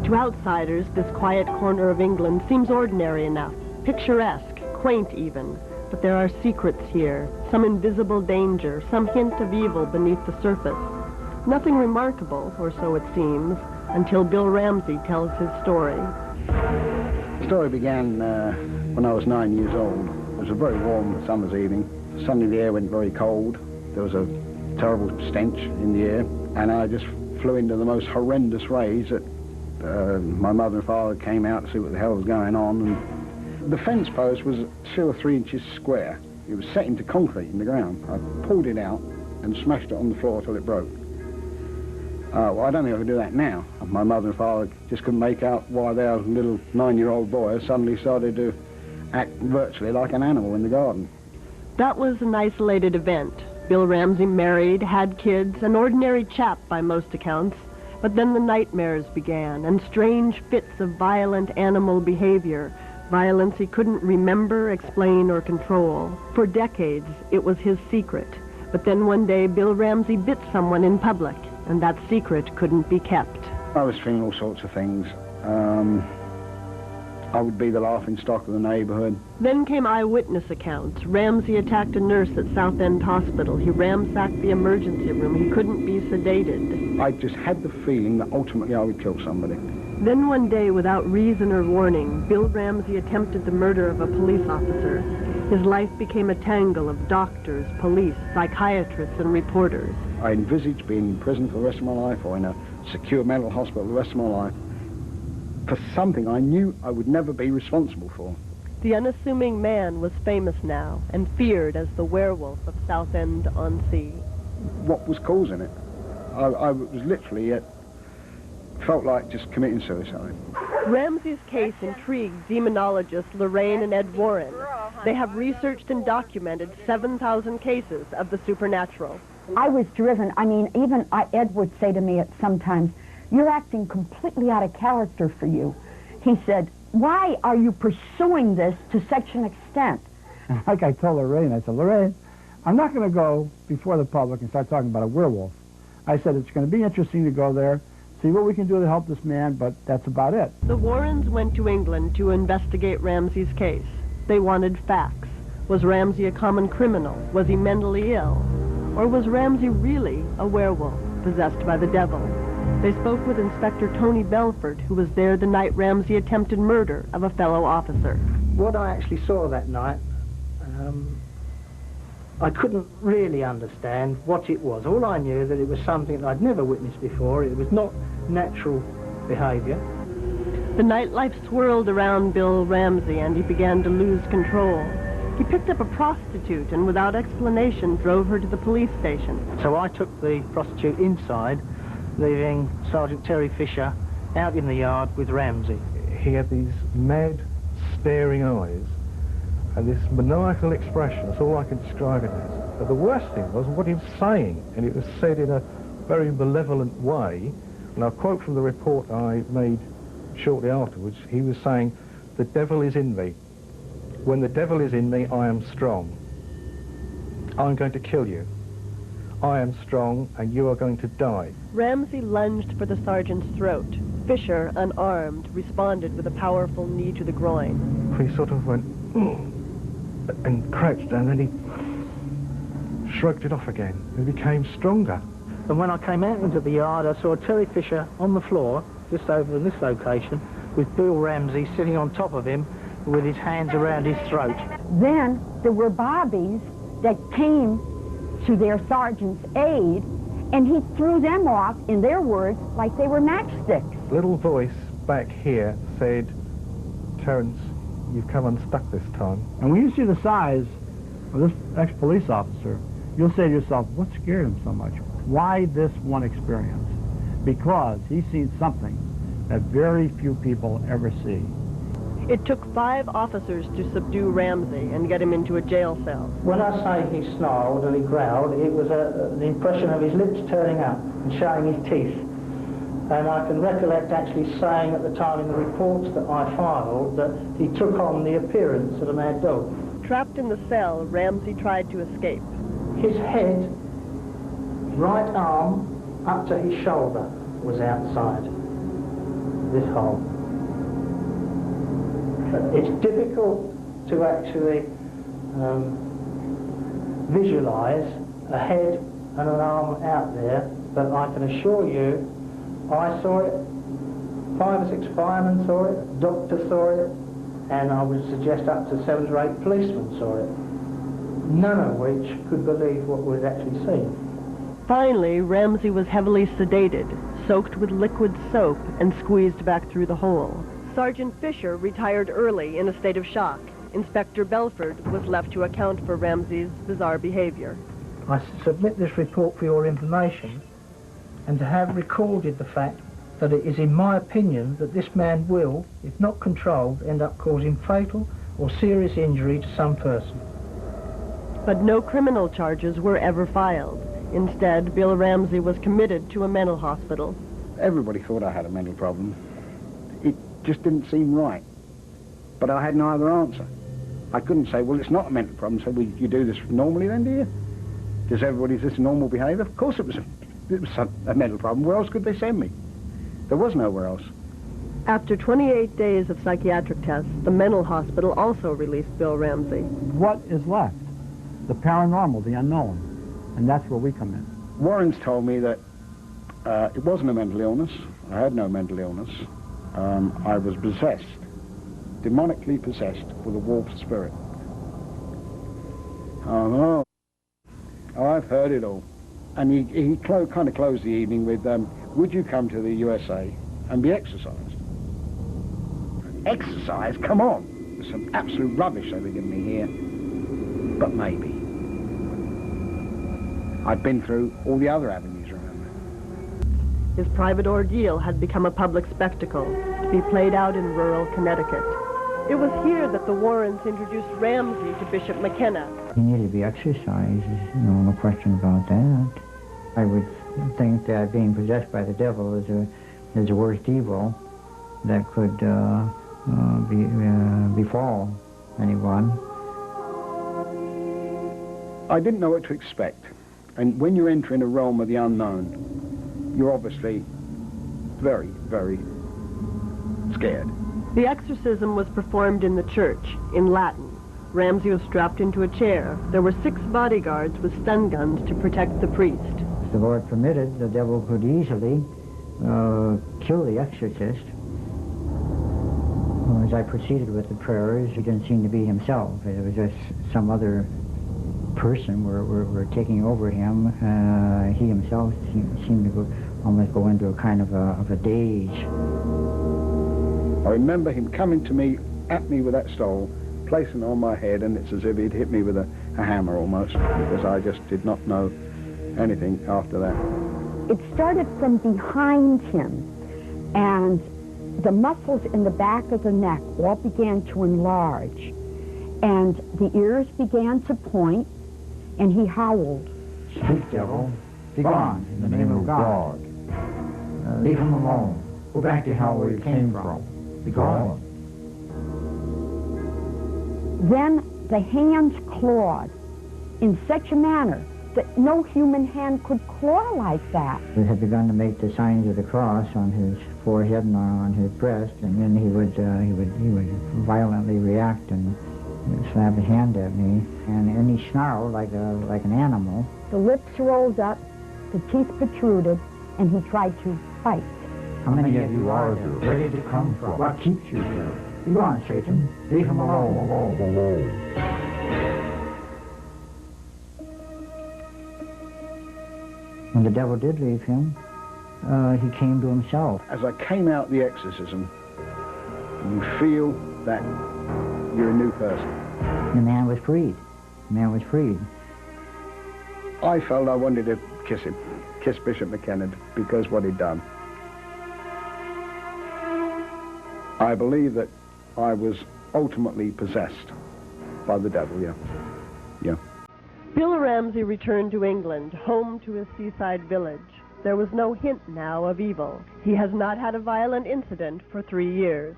To outsiders, this quiet corner of England seems ordinary enough, picturesque, quaint even. But there are secrets here, some invisible danger, some hint of evil beneath the surface. Nothing remarkable, or so it seems, until Bill Ramsey tells his story. The story began when I was 9 years old. It was a very warm summer's evening. Suddenly the air went very cold. There was a terrible stench in the air, and I just flew into the most horrendous rage that my mother and father came out to see what the hell was going on. And the fence post was 2 or 3 inches square. It was set into concrete in the ground. I pulled it out and smashed it on the floor till it broke. Well, I don't think I could do that now. My mother and father just couldn't make out why their little 9-year-old boy suddenly started to act virtually like an animal in the garden. That was an isolated event. Bill Ramsey married, had kids, an ordinary chap by most accounts. But then the nightmares began, and strange fits of violent animal behavior, violence he couldn't remember, explain, or control. For decades, it was his secret. But then one day, Bill Ramsey bit someone in public, and that secret couldn't be kept. I was feeling all sorts of things. I would be the laughing stock of the neighborhood. Then came eyewitness accounts. Ramsey attacked a nurse at Southend Hospital. He ransacked the emergency room. He couldn't be sedated. I just had the feeling that ultimately I would kill somebody. Then one day, without reason or warning, Bill Ramsey attempted the murder of a police officer. His life became a tangle of doctors, police, psychiatrists, and reporters. I envisaged being in prison for the rest of my life, or in a secure mental hospital the rest of my life, for something I knew I would never be responsible for. The unassuming man was famous now, and feared as the werewolf of Southend-on-Sea. What was causing it? I was literally, felt like just committing suicide. Ramsey's case intrigued demonologists Lorraine and Ed Warren. They have researched and documented 7,000 cases of the supernatural. I was driven. I mean, even Ed would say to me at sometimes, "You're acting completely out of character for you." He said, "Why are you pursuing this to such an extent?" Like I told Lorraine, I said, "Lorraine, I'm not going to go before the public and start talking about a werewolf." I said, "It's going to be interesting to go there, see what we can do to help this man, but that's about it." The Warrens went to England to investigate Ramsey's case. They wanted facts. Was Ramsey a common criminal? Was he mentally ill? Or was Ramsey really a werewolf, possessed by the devil? They spoke with Inspector Tony Belford, who was there the night Ramsey attempted murder of a fellow officer. What I actually saw that night, I couldn't really understand what it was. All I knew that it was something that I'd never witnessed before. It was not natural behavior. The nightlife swirled around Bill Ramsey, and he began to lose control. He picked up a prostitute and without explanation drove her to the police station. So I took the prostitute inside, leaving Sergeant Terry Fisher out in the yard with Ramsey. He had these mad, staring eyes and this maniacal expression. That's all I can describe it as. But the worst thing was what he was saying, and it was said in a very malevolent way. And I'll quote from the report I made shortly afterwards. He was saying, "The devil is in me. When the devil is in me, I am strong. I'm going to kill you. I am strong, and you are going to die." Ramsey lunged for the sergeant's throat. Fisher, unarmed, responded with a powerful knee to the groin. He sort of went, and crouched, and then he shrugged it off again. He became stronger. And when I came out into the yard, I saw Terry Fisher on the floor, just over in this location, with Bill Ramsey sitting on top of him with his hands around his throat. Then there were bobbies that came to their sergeant's aid, and he threw them off, in their words, like they were matchsticks. A little voice back here said, "Terence, you've come unstuck this time." And when you see the size of this ex-police officer, you'll say to yourself, what scared him so much? Why this one experience? Because he's seen something that very few people ever see. It took 5 officers to subdue Ramsey and get him into a jail cell. When I say he snarled and he growled, it was an impression of his lips turning up and showing his teeth. And I can recollect actually saying at the time in the reports that I filed that he took on the appearance of a mad dog. Trapped in the cell, Ramsey tried to escape. His head, right arm, up to his shoulder was outside. this hole. It's difficult to actually visualise a head and an arm out there, but I can assure you, I saw it, 5 or 6 firemen saw it, a doctor saw it, and I would suggest up to 7 or 8 policemen saw it, none of which could believe what we'd actually seen. Finally, Ramsey was heavily sedated, soaked with liquid soap, and squeezed back through the hole. Sergeant Fisher retired early in a state of shock. Inspector Belford was left to account for Ramsey's bizarre behavior. I submit this report for your information, and to have recorded the fact that it is in my opinion that this man will, if not controlled, end up causing fatal or serious injury to some person. But no criminal charges were ever filed. Instead, Bill Ramsey was committed to a mental hospital. Everybody thought I had a mental problem. It just didn't seem right. But I had no other answer. I couldn't say, well, it's not a mental problem, so you do this normally then, do you? Does everybody, is this normal behaviour? Of course it was a mental problem. Where else could they send me? There was nowhere else. After 28 days of psychiatric tests, the mental hospital also released Bill Ramsey. What is left? The paranormal, the unknown. And that's where we come in. Warren's told me that it wasn't a mental illness. I had no mental illness. I was possessed, demonically possessed with a wolf spirit. Oh, I've heard it all. And he kind of closed the evening with, would you come to the USA and be exercised? Exercise? Come on. There's some absolute rubbish they were giving me here. But maybe. I'd been through all the other avenues, remember. His private ordeal had become a public spectacle to be played out in rural Connecticut. It was here that the Warrens introduced Ramsey to Bishop McKenna. He needed to be exercised, no question about that. I would think that being possessed by the devil is the worst evil that could befall anyone. I didn't know what to expect. And when you enter in a realm of the unknown, you're obviously very, very scared. The exorcism was performed in the church, in Latin. Ramsey was strapped into a chair. There were 6 bodyguards with stun guns to protect the priest. If the Lord permitted, the devil could easily kill the exorcist. As I proceeded with the prayers, it didn't seem to be himself. It was just some other person were taking over him. He himself seemed to almost go into a kind of a daze. I remember him coming to me, at me with that stole, placing it on my head, and it's as if he'd hit me with a hammer almost, because I just did not know anything after that. It started from behind him, and the muscles in the back of the neck all began to enlarge, and the ears began to point, and he howled. Speak, devil. Be gone in the name of God. Leave him alone. Go back to hell where you came from. Be gone. Then the hands clawed in such a manner that no human hand could claw like that. He had begun to make the signs of the cross on his forehead and on his breast, and then he would violently react and slap a hand at me, and he snarled like an animal. The lips rolled up, the teeth protruded, and he tried to fight. How many of you are there? Where did it come from? What keeps you here? Be gone, Satan. Leave him alone. When the devil did leave him, he came to himself. As I came out the exorcism, you feel that you're a new person. The man was freed. The man was freed. I felt I wanted to kiss him, kiss Bishop McKenna, because what he'd done. I believe that I was ultimately possessed by the devil, yeah. Bill Ramsey returned to England, home to his seaside village. There was no hint now of evil. He has not had a violent incident for 3 years.